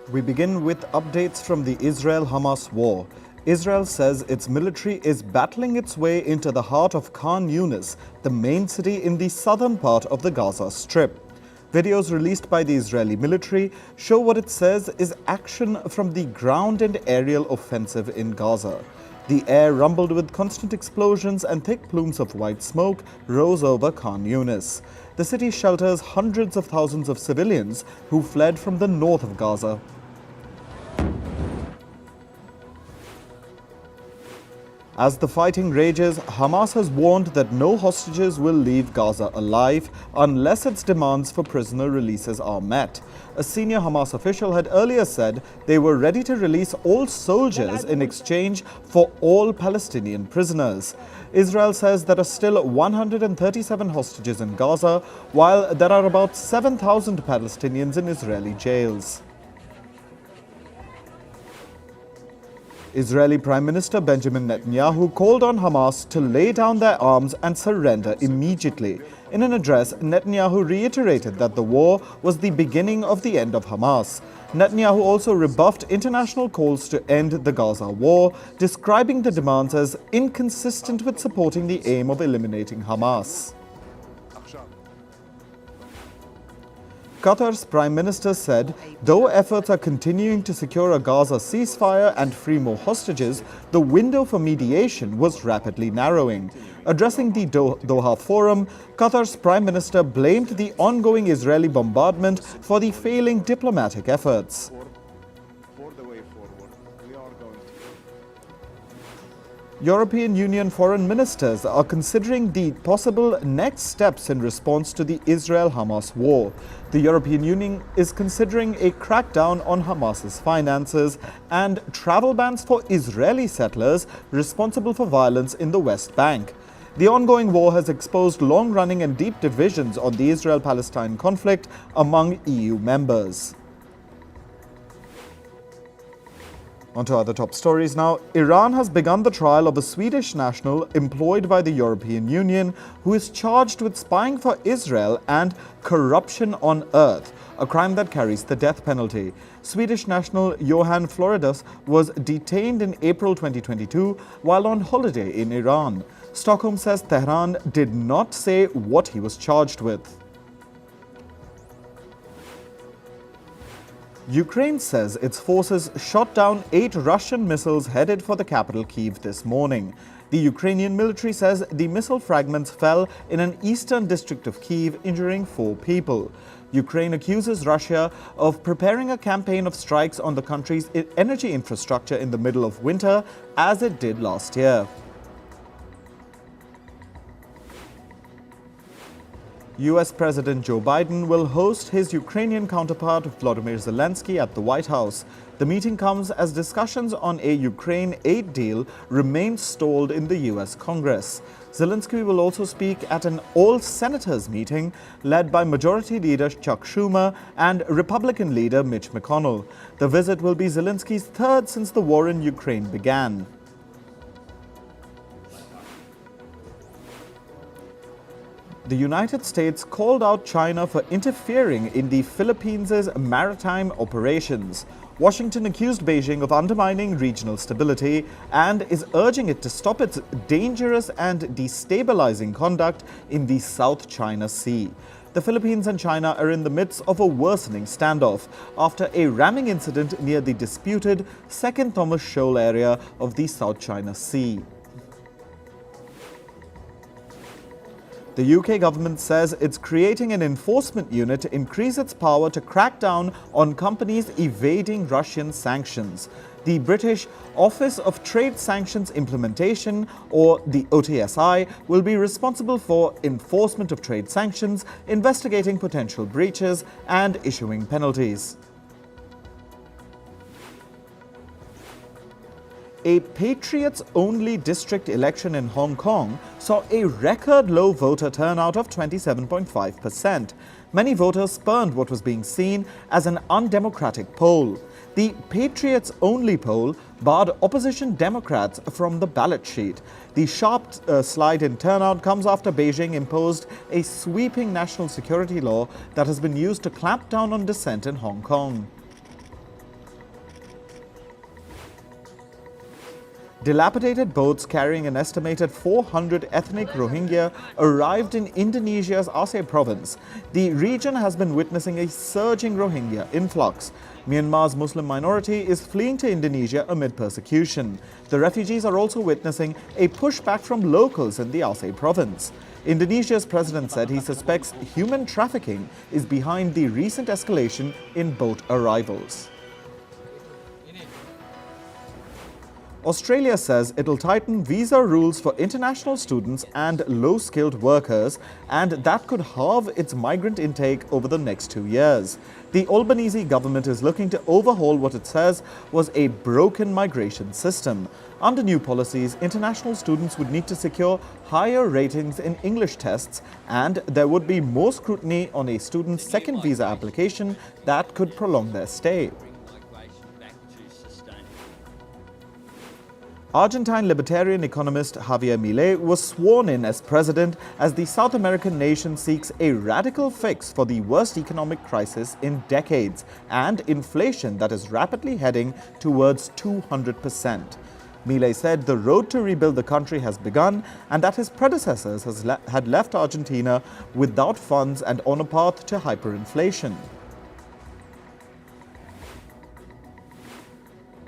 We begin with updates from the Israel-Hamas war. Israel says its military is battling its way into the heart of Khan Yunis, the main city in the southern part of the Gaza Strip. Videos released by the Israeli military show what it says is action from the ground and aerial offensive in Gaza. The air rumbled with constant explosions and thick plumes of white smoke rose over Khan Yunis. The city shelters hundreds of thousands of civilians who fled from the north of Gaza. As the fighting rages, Hamas has warned that no hostages will leave Gaza alive unless its demands for prisoner releases are met. A senior Hamas official had earlier said they were ready to release all soldiers in exchange for all Palestinian prisoners. Israel says there are still 137 hostages in Gaza, while there are about 7,000 Palestinians in Israeli jails. Israeli Prime Minister Benjamin Netanyahu called on Hamas to lay down their arms and surrender immediately. In an address, Netanyahu reiterated that the war was the beginning of the end of Hamas. Netanyahu also rebuffed international calls to end the Gaza war, describing the demands as inconsistent with supporting the aim of eliminating Hamas. Qatar's Prime Minister said, though efforts are continuing to secure a Gaza ceasefire and free more hostages, the window for mediation was rapidly narrowing. Addressing the Doha Forum, Qatar's Prime Minister blamed the ongoing Israeli bombardment for the failing diplomatic efforts. European Union foreign ministers are considering the possible next steps in response to the Israel-Hamas war. The European Union is considering a crackdown on Hamas's finances and travel bans for Israeli settlers responsible for violence in the West Bank. The ongoing war has exposed long-running and deep divisions on the Israel-Palestine conflict among EU members. On to other top stories now. Iran has begun the trial of a Swedish national employed by the European Union who is charged with spying for Israel and corruption on earth, a crime that carries the death penalty. Swedish national Johan Floridas was detained in April 2022 while on holiday in Iran. Stockholm says Tehran did not say what he was charged with. Ukraine says its forces shot down 8 Russian missiles headed for the capital Kyiv this morning. The Ukrainian military says the missile fragments fell in an eastern district of Kyiv, injuring 4 people. Ukraine accuses Russia of preparing a campaign of strikes on the country's energy infrastructure in the middle of winter, as it did last year. US President Joe Biden will host his Ukrainian counterpart Volodymyr Zelensky at the White House. The meeting comes as discussions on a Ukraine aid deal remain stalled in the US Congress. Zelensky will also speak at an all-senators meeting led by Majority Leader Chuck Schumer and Republican leader Mitch McConnell. The visit will be Zelensky's third since the war in Ukraine began. The United States called out China for interfering in the Philippines' maritime operations. Washington accused Beijing of undermining regional stability and is urging it to stop its dangerous and destabilizing conduct in the South China Sea. The Philippines and China are in the midst of a worsening standoff after a ramming incident near the disputed Second Thomas Shoal area of the South China Sea. The UK government says it's creating an enforcement unit to increase its power to crack down on companies evading Russian sanctions. The British Office of Trade Sanctions Implementation, or the OTSI, will be responsible for enforcement of trade sanctions, investigating potential breaches, and issuing penalties. A Patriots-only district election in Hong Kong saw a record-low voter turnout of 27.5%. Many voters spurned what was being seen as an undemocratic poll. The Patriots-only poll barred opposition Democrats from the ballot sheet. The sharp slide in turnout comes after Beijing imposed a sweeping national security law that has been used to clamp down on dissent in Hong Kong. Dilapidated boats carrying an estimated 400 ethnic Rohingya arrived in Indonesia's Aceh province. The region has been witnessing a surging Rohingya influx. Myanmar's Muslim minority is fleeing to Indonesia amid persecution. The refugees are also witnessing a pushback from locals in the Aceh province. Indonesia's president said he suspects human trafficking is behind the recent escalation in boat arrivals. Australia says it'll tighten visa rules for international students and low-skilled workers, and that could halve its migrant intake over the next 2 years. The Albanese government is looking to overhaul what it says was a broken migration system. Under new policies, international students would need to secure higher ratings in English tests, and there would be more scrutiny on a student's second visa application that could prolong their stay. Argentine libertarian economist Javier Milei was sworn in as president as the South American nation seeks a radical fix for the worst economic crisis in decades and inflation that is rapidly heading towards 200%. Milei said the road to rebuild the country has begun and that his predecessors had left Argentina without funds and on a path to hyperinflation.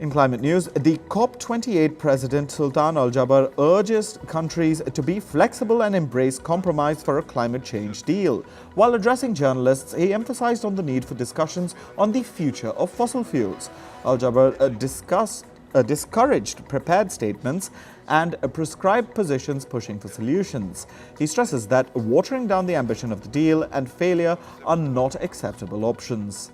In climate news, the COP28 President Sultan Al Jaber urges countries to be flexible and embrace compromise for a climate change deal. While addressing journalists, he emphasized on the need for discussions on the future of fossil fuels. Al Jaber discouraged prepared statements and prescribed positions pushing for solutions. He stresses that watering down the ambition of the deal and failure are not acceptable options.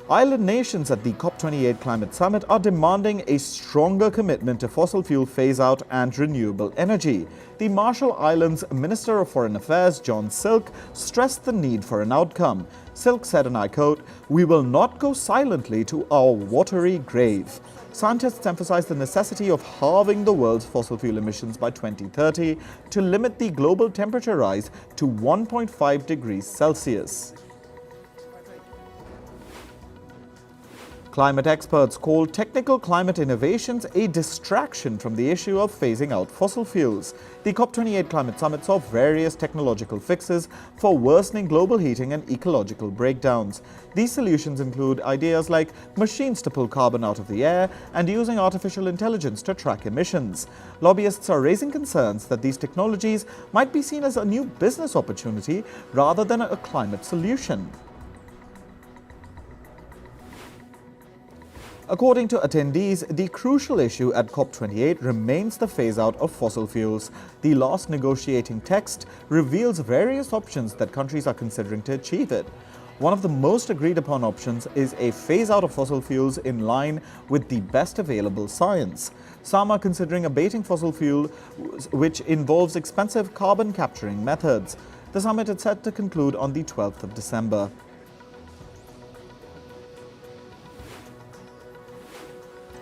Island nations at the COP28 Climate Summit are demanding a stronger commitment to fossil fuel phase-out and renewable energy. The Marshall Islands Minister of Foreign Affairs, John Silk, stressed the need for an outcome. Silk said, and I quote, "We will not go silently to our watery grave." Scientists emphasized the necessity of halving the world's fossil fuel emissions by 2030 to limit the global temperature rise to 1.5 degrees Celsius. Climate experts call technical climate innovations a distraction from the issue of phasing out fossil fuels. The COP28 Climate Summit saw various technological fixes for worsening global heating and ecological breakdowns. These solutions include ideas like machines to pull carbon out of the air and using artificial intelligence to track emissions. Lobbyists are raising concerns that these technologies might be seen as a new business opportunity rather than a climate solution. According to attendees, the crucial issue at COP28 remains the phase-out of fossil fuels. The last negotiating text reveals various options that countries are considering to achieve it. One of the most agreed-upon options is a phase-out of fossil fuels in line with the best available science. Some are considering abating fossil fuel, which involves expensive carbon-capturing methods. The summit is set to conclude on the 12th of December.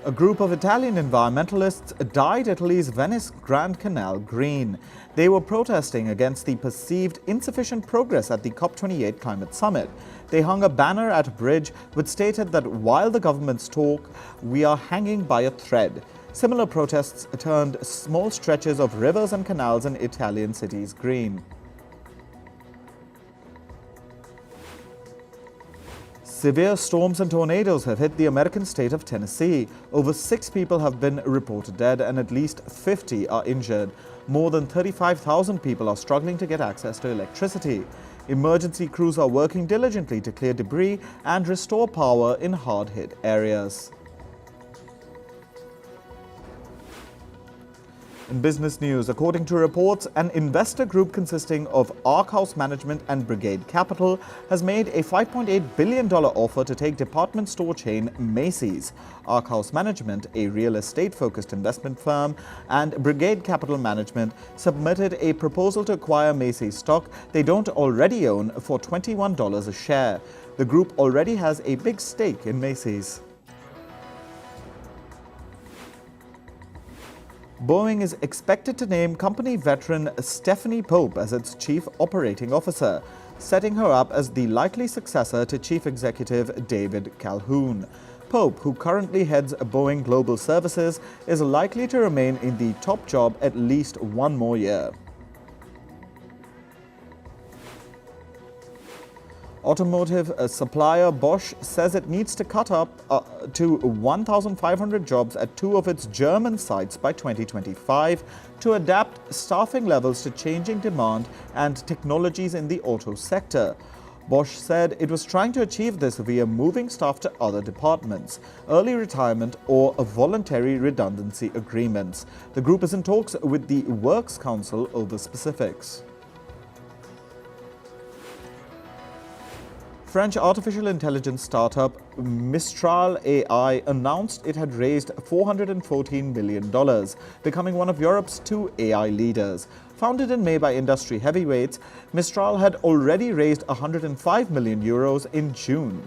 A group of Italian environmentalists dyed Italy's Venice Grand Canal green. They were protesting against the perceived insufficient progress at the COP28 Climate Summit. They hung a banner at a bridge which stated that while the governments talk, we are hanging by a thread. Similar protests turned small stretches of rivers and canals in Italian cities green. Severe storms and tornadoes have hit the American state of Tennessee. Over 6 people have been reported dead and at least 50 are injured. More than 35,000 people are struggling to get access to electricity. Emergency crews are working diligently to clear debris and restore power in hard-hit areas. In business news, according to reports, an investor group consisting of Ark House Management and Brigade Capital has made a $5.8 billion offer to take department store chain Macy's. Ark House Management, a real estate-focused investment firm, and Brigade Capital Management submitted a proposal to acquire Macy's stock they don't already own for $21 a share. The group already has a big stake in Macy's. Boeing is expected to name company veteran Stephanie Pope as its Chief Operating Officer, setting her up as the likely successor to Chief Executive David Calhoun. Pope, who currently heads Boeing Global Services, is likely to remain in the top job at least one more year. Automotive supplier Bosch says it needs to cut up to 1,500 jobs at two of its German sites by 2025 to adapt staffing levels to changing demand and technologies in the auto sector. Bosch said it was trying to achieve this via moving staff to other departments, early retirement or voluntary redundancy agreements. The group is in talks with the Works Council over specifics. French artificial intelligence startup Mistral AI announced it had raised $414 million, becoming one of Europe's two AI leaders. Founded in May by industry heavyweights, Mistral had already raised €105 million in June.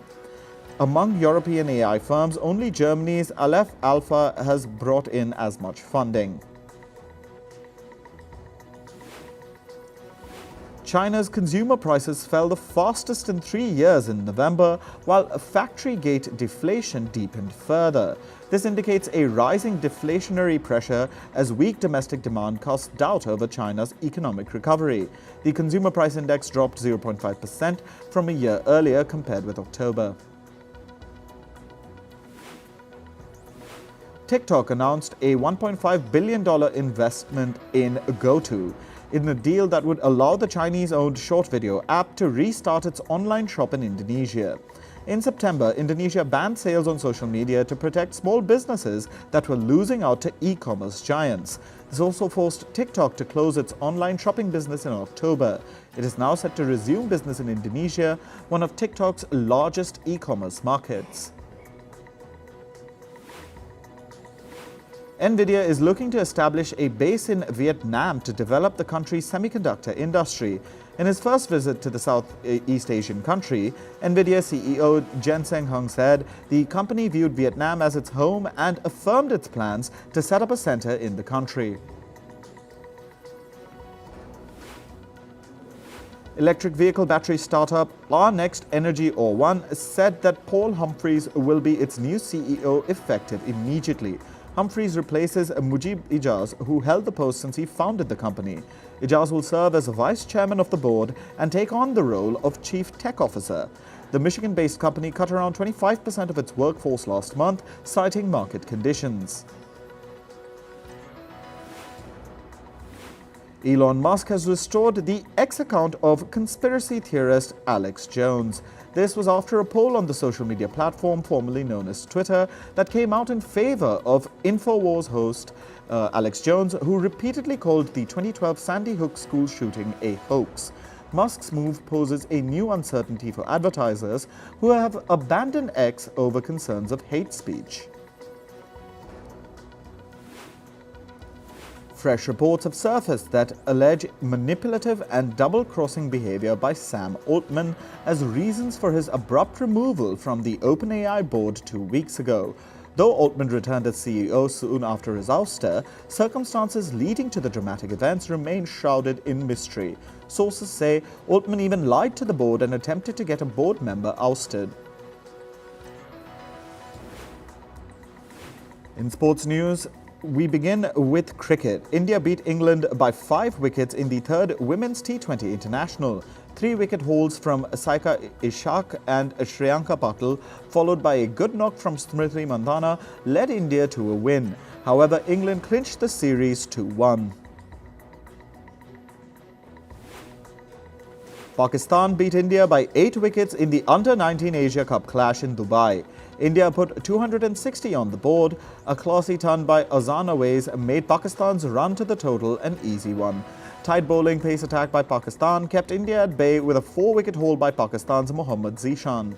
Among European AI firms, only Germany's Aleph Alpha has brought in as much funding. China's consumer prices fell the fastest in 3 years in November, while factory gate deflation deepened further. This indicates a rising deflationary pressure as weak domestic demand casts doubt over China's economic recovery. The consumer price index dropped 0.5% from a year earlier compared with October. TikTok announced a $1.5 billion investment in GoTo, in a deal that would allow the Chinese-owned short video app to restart its online shop in Indonesia. In September, Indonesia banned sales on social media to protect small businesses that were losing out to e-commerce giants. This also forced TikTok to close its online shopping business in October. It is now set to resume business in Indonesia, one of TikTok's largest e-commerce markets. NVIDIA is looking to establish a base in Vietnam to develop the country's semiconductor industry. In his first visit to the Southeast Asian country, NVIDIA CEO Jensen Huang said the company viewed Vietnam as its home and affirmed its plans to set up a center in the country. Electric vehicle battery startup Our Next Energy or One said that Paul Humphreys will be its new CEO effective immediately. Humphreys replaces Mujib Ijaz, who held the post since he founded the company. Ijaz will serve as vice chairman of the board and take on the role of chief tech officer. The Michigan-based company cut around 25% of its workforce last month, citing market conditions. Elon Musk has restored the X account of conspiracy theorist Alex Jones. This was after a poll on the social media platform formerly known as Twitter that came out in favor of InfoWars host Alex Jones, who repeatedly called the 2012 Sandy Hook school shooting a hoax. Musk's move poses a new uncertainty for advertisers who have abandoned X over concerns of hate speech. Fresh reports have surfaced that allege manipulative and double-crossing behavior by Sam Altman as reasons for his abrupt removal from the OpenAI board 2 weeks ago. Though Altman returned as CEO soon after his ouster, circumstances leading to the dramatic events remain shrouded in mystery. Sources say Altman even lied to the board and attempted to get a board member ousted. In sports news, we begin with cricket. India beat England by 5 wickets in the third Women's T20 International. 3-wicket hauls from Saika Ishaq and Shriyanka Patil, followed by a good knock from Smriti Mandhana, led India to a win. However, England clinched the series 2-1. Pakistan beat India by 8 wickets in the Under-19 Asia Cup clash in Dubai. India put 260 on the board. A classy ton by Azan Awais made Pakistan's run to the total an easy one. Tight bowling pace attack by Pakistan kept India at bay with a 4-wicket haul by Pakistan's Mohammad Zishan.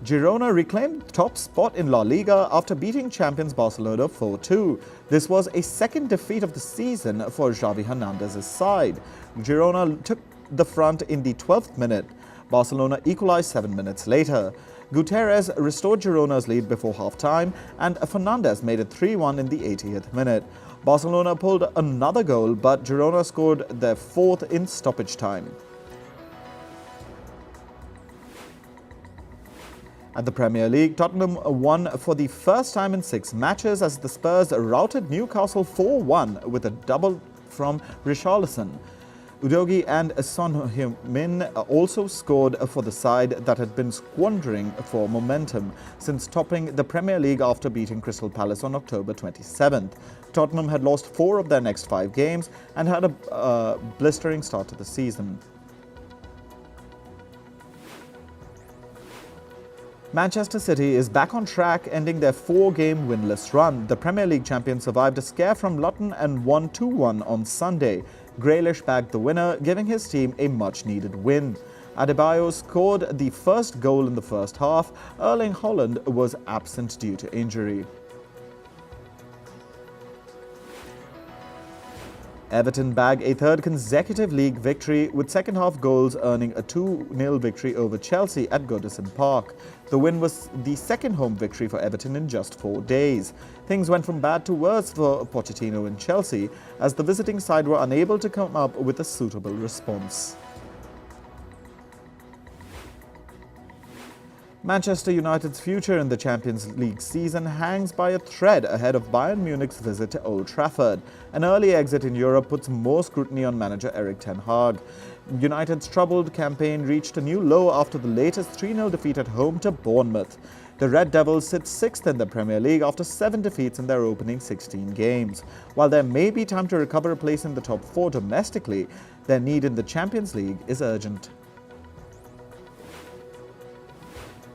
Girona reclaimed the top spot in La Liga after beating champions Barcelona 4-2. This was a second defeat of the season for Xavi Hernandez's side. Girona took the front in the 12th minute. Barcelona equalized 7 minutes later. Guterres restored Girona's lead before half-time, and Fernandez made it 3-1 in the 80th minute. Barcelona pulled another goal, but Girona scored their 4th in stoppage time. At the Premier League, Tottenham won for the first time in 6 matches as the Spurs routed Newcastle 4-1 with a double from Richarlison. Udogie and Son Heung-min also scored for the side that had been squandering for momentum since topping the Premier League after beating Crystal Palace on October 27th. Tottenham had lost 4 of their next 5 games and had a blistering start to the season. Manchester City is back on track, ending their 4-game winless run. The Premier League champions survived a scare from Luton and won 2-1 on Sunday. Grealish bagged the winner, giving his team a much-needed win. Adebayo scored the first goal in the first half. Erling Haaland was absent due to injury. Everton bag a 3rd consecutive league victory, with second-half goals earning a 2-0 victory over Chelsea at Goodison Park. The win was the second home victory for Everton in just 4 days. Things went from bad to worse for Pochettino and Chelsea, as the visiting side were unable to come up with a suitable response. Manchester United's future in the Champions League season hangs by a thread ahead of Bayern Munich's visit to Old Trafford. An early exit in Europe puts more scrutiny on manager Erik ten Hag. United's troubled campaign reached a new low after the latest 3-0 defeat at home to Bournemouth. The Red Devils sit 6th in the Premier League after 7 defeats in their opening 16 games. While there may be time to recover a place in the top 4 domestically, their need in the Champions League is urgent.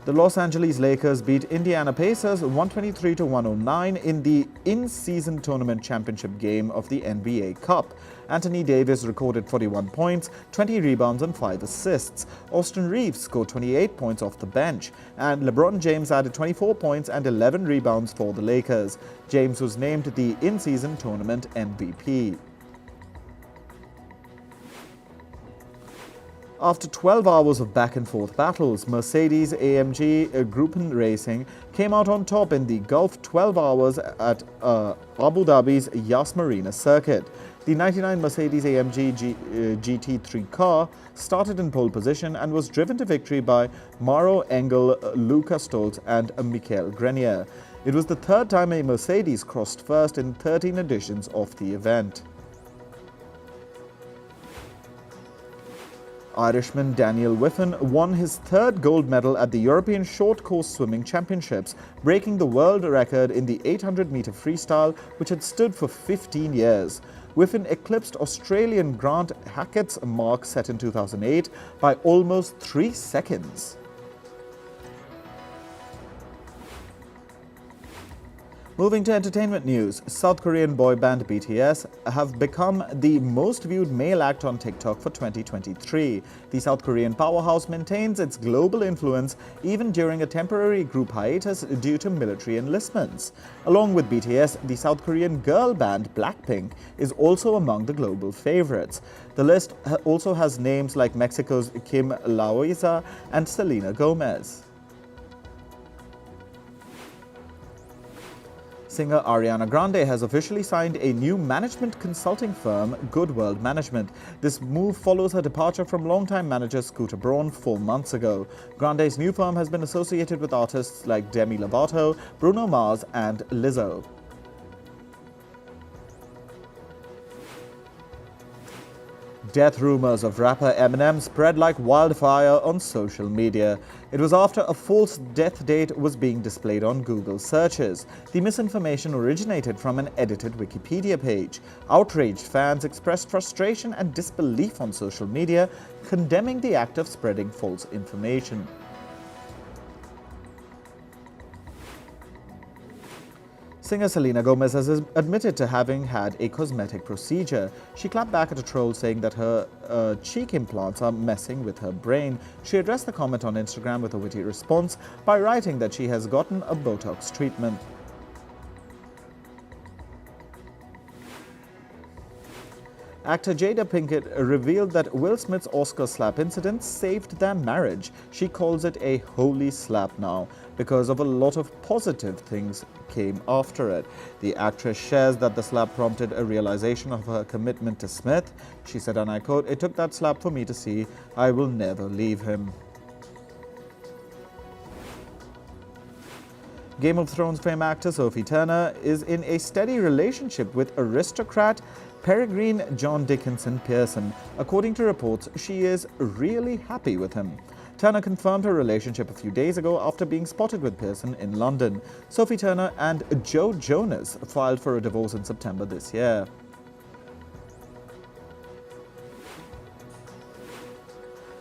The Los Angeles Lakers beat Indiana Pacers 123-109 in the in-season tournament championship game of the NBA Cup. Anthony Davis recorded 41 points, 20 rebounds and 5 assists. Austin Reeves scored 28 points off the bench, and LeBron James added 24 points and 11 rebounds for the Lakers. James was named the in-season tournament MVP. After 12 hours of back-and-forth battles, Mercedes-AMG Gruppen Racing came out on top in the Gulf 12 hours at Abu Dhabi's Yas Marina circuit. The 99 Mercedes-AMG GT3 car started in pole position and was driven to victory by Mauro Engel, Luca Stolz and Michael Grenier. It was the 3rd time a Mercedes crossed first in 13 editions of the event. Irishman Daniel Whiffen won his 3rd gold medal at the European Short Course Swimming Championships, breaking the world record in the 800-metre freestyle, which had stood for 15 years. Whiffen eclipsed Australian Grant Hackett's mark set in 2008 by almost 3 seconds. Moving to entertainment news, South Korean boy band BTS have become the most viewed male act on TikTok for 2023. The South Korean powerhouse maintains its global influence even during a temporary group hiatus due to military enlistments. Along with BTS, the South Korean girl band Blackpink is also among the global favorites. The list also has names like Mexico's Kim Loaiza and Selena Gomez. Singer Ariana Grande has officially signed a new management consulting firm, Good World Management. This move follows her departure from longtime manager Scooter Braun 4 months ago. Grande's new firm has been associated with artists like Demi Lovato, Bruno Mars and Lizzo. Death rumors of rapper Eminem spread like wildfire on social media. It was after a false death date was being displayed on Google searches. The misinformation originated from an edited Wikipedia page. Outraged fans expressed frustration and disbelief on social media, condemning the act of spreading false information. Singer Selena Gomez has admitted to having had a cosmetic procedure. She clapped back at a troll saying that her cheek implants are messing with her brain. She addressed the comment on Instagram with a witty response by writing that she has gotten a Botox treatment. Actor Jada Pinkett revealed that Will Smith's Oscar slap incident saved their marriage. She calls it a holy slap now because of a lot of positive things came after it. The actress shares that the slap prompted a realization of her commitment to Smith. She said, and I quote, "It took that slap for me to see I will never leave him." Game of Thrones fame actor Sophie Turner is in a steady relationship with aristocrat Peregrine John Dickinson Pearson. According to reports, she is really happy with him. Turner confirmed her relationship a few days ago after being spotted with Pearson in London. Sophie Turner and Joe Jonas filed for a divorce in September this year.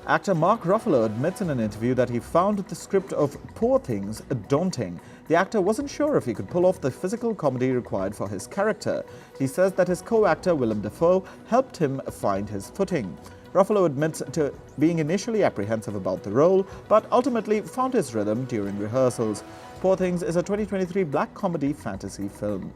Actor Mark Ruffalo admits in an interview that he found the script of Poor Things daunting. The actor wasn't sure if he could pull off the physical comedy required for his character. He says that his co-actor Willem Dafoe helped him find his footing. Ruffalo admits to being initially apprehensive about the role, but ultimately found his rhythm during rehearsals. Poor Things is a 2023 black comedy fantasy film.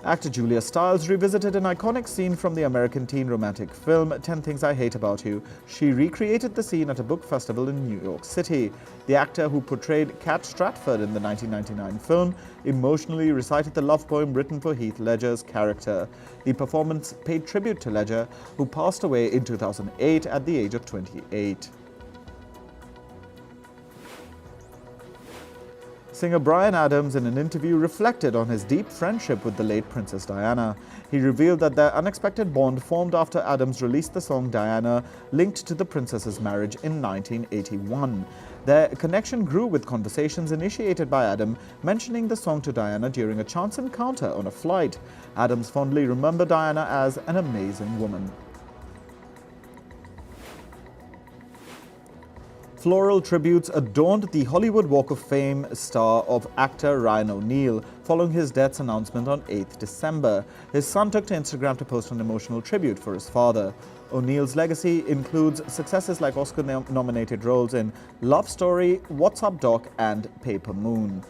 Actor Julia Stiles revisited an iconic scene from the American teen romantic film 10 Things I Hate About You. She recreated the scene at a book festival in New York City. The actor who portrayed Kat Stratford in the 1999 film emotionally recited the love poem written for Heath Ledger's character. The performance paid tribute to Ledger, who passed away in 2008 at the age of 28. Singer Bryan Adams, in an interview, reflected on his deep friendship with the late Princess Diana. He revealed that their unexpected bond formed after Adams released the song Diana, linked to the princess's marriage in 1981. Their connection grew with conversations initiated by Adam mentioning the song to Diana during a chance encounter on a flight. Adams fondly remembered Diana as an amazing woman. Floral tributes adorned the Hollywood Walk of Fame star of actor Ryan O'Neal following his death's announcement on 8th December. His son took to Instagram to post an emotional tribute for his father. O'Neal's legacy includes successes like Oscar-nominated roles in Love Story, What's Up Doc, and Paper Moon.